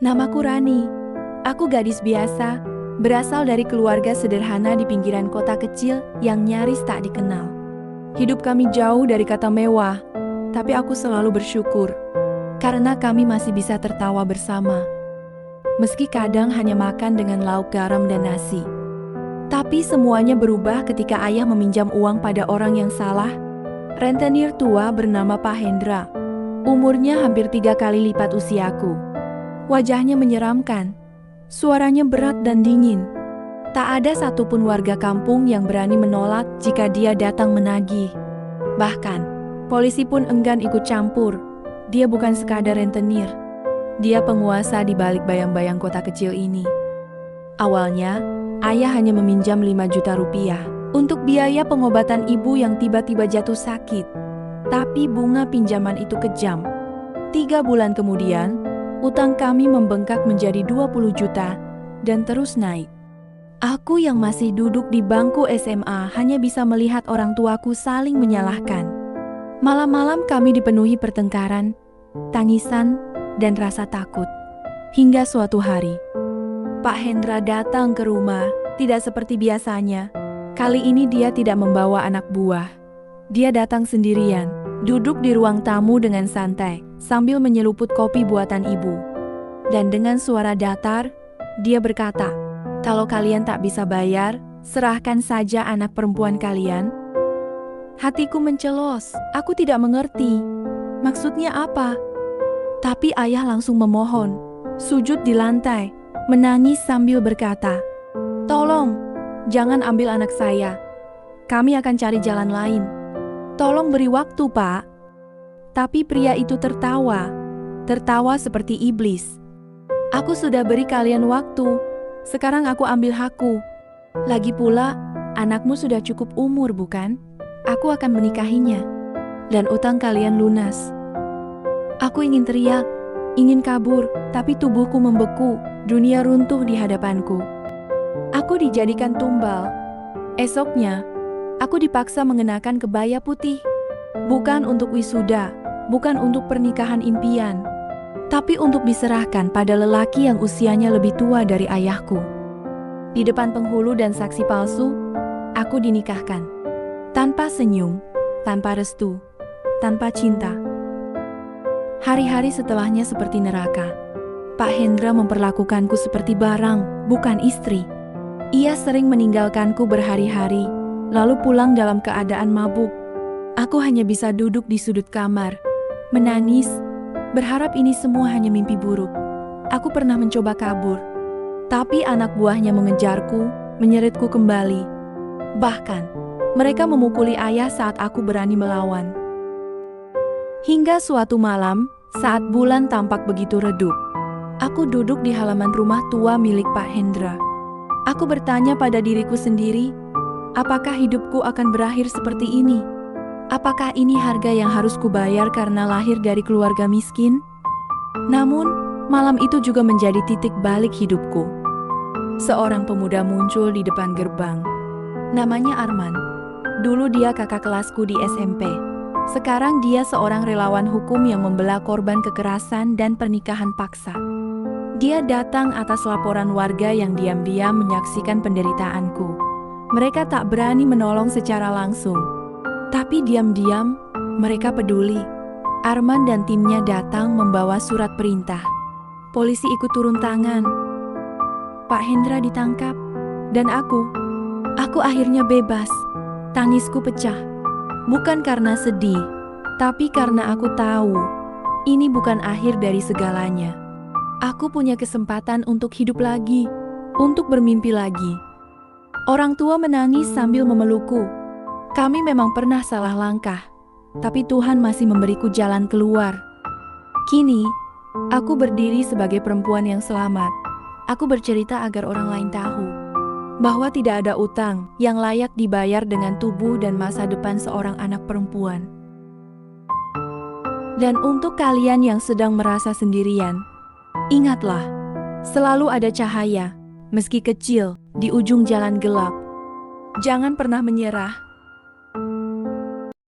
Namaku Rani. Aku gadis biasa, berasal dari keluarga sederhana di pinggiran kota kecil yang nyaris tak dikenal. Hidup kami jauh dari kata mewah, tapi aku selalu bersyukur karena kami masih bisa tertawa bersama. Meski kadang hanya makan dengan lauk garam dan nasi. Tapi semuanya berubah ketika ayah meminjam uang pada orang yang salah. Rentenir tua bernama Pak Hendra. Umurnya hampir 3 kali lipat usiaku. Wajahnya menyeramkan. Suaranya berat dan dingin. Tak ada satupun warga kampung yang berani menolak jika dia datang menagih. Bahkan, polisi pun enggan ikut campur. Dia bukan sekadar rentenir. Dia penguasa di balik bayang-bayang kota kecil ini. Awalnya, ayah hanya meminjam 5 juta rupiah untuk biaya pengobatan ibu yang tiba-tiba jatuh sakit. Tapi bunga pinjaman itu kejam. 3 bulan kemudian, utang kami membengkak menjadi 20 juta dan terus naik. Aku yang masih duduk di bangku SMA hanya bisa melihat orang tuaku saling menyalahkan. Malam-malam kami dipenuhi pertengkaran, tangisan, dan rasa takut. Hingga suatu hari, Pak Hendra datang ke rumah, tidak seperti biasanya. Kali ini dia tidak membawa anak buah. Dia datang sendirian, duduk di ruang tamu dengan santai, sambil menyeluput kopi buatan ibu. Dan dengan suara datar, dia berkata, "Kalau kalian tak bisa bayar, serahkan saja anak perempuan kalian." Hatiku mencelos, aku tidak mengerti. Maksudnya apa? Tapi ayah langsung memohon, sujud di lantai, menangis sambil berkata, "Tolong, jangan ambil anak saya. Kami akan cari jalan lain. Tolong beri waktu, Pak." Tapi pria itu tertawa seperti iblis. "Aku sudah beri kalian waktu, sekarang aku ambil hakku. Lagi pula, anakmu sudah cukup umur bukan? Aku akan menikahinya. Dan utang kalian lunas." Aku ingin teriak, ingin kabur, tapi tubuhku membeku, dunia runtuh di hadapanku. Aku dijadikan tumbal. Esoknya, aku dipaksa mengenakan kebaya putih. Bukan untuk wisuda, bukan untuk pernikahan impian, tapi untuk diserahkan pada lelaki yang usianya lebih tua dari ayahku. Di depan penghulu dan saksi palsu, aku dinikahkan. Tanpa senyum, tanpa restu, tanpa cinta. Hari-hari setelahnya seperti neraka. Pak Hendra memperlakukanku seperti barang, bukan istri. Ia sering meninggalkanku berhari-hari, lalu pulang dalam keadaan mabuk. Aku hanya bisa duduk di sudut kamar, menangis, berharap ini semua hanya mimpi buruk. Aku pernah mencoba kabur, tapi anak buahnya mengejarku, menyeretku kembali. Bahkan, mereka memukuli ayah saat aku berani melawan. Hingga suatu malam, saat bulan tampak begitu redup, aku duduk di halaman rumah tua milik Pak Hendra. Aku bertanya pada diriku sendiri, apakah hidupku akan berakhir seperti ini? Apakah ini harga yang harus kubayar karena lahir dari keluarga miskin? Namun, malam itu juga menjadi titik balik hidupku. Seorang pemuda muncul di depan gerbang. Namanya Arman. Dulu dia kakak kelasku di SMP. Sekarang dia seorang relawan hukum yang membela korban kekerasan dan pernikahan paksa. Dia datang atas laporan warga yang diam-diam menyaksikan penderitaanku. Mereka tak berani menolong secara langsung. Tapi diam-diam, mereka peduli. Arman dan timnya datang membawa surat perintah. Polisi ikut turun tangan. Pak Hendra ditangkap. Dan aku akhirnya bebas. Tangisku pecah. Bukan karena sedih, tapi karena aku tahu ini bukan akhir dari segalanya. Aku punya kesempatan untuk hidup lagi, untuk bermimpi lagi. Orang tua menangis sambil memelukku. Kami memang pernah salah langkah, tapi Tuhan masih memberiku jalan keluar. Kini, aku berdiri sebagai perempuan yang selamat. Aku bercerita agar orang lain tahu bahwa tidak ada utang yang layak dibayar dengan tubuh dan masa depan seorang anak perempuan. Dan untuk kalian yang sedang merasa sendirian, ingatlah, selalu ada cahaya, meski kecil, di ujung jalan gelap. Jangan pernah menyerah.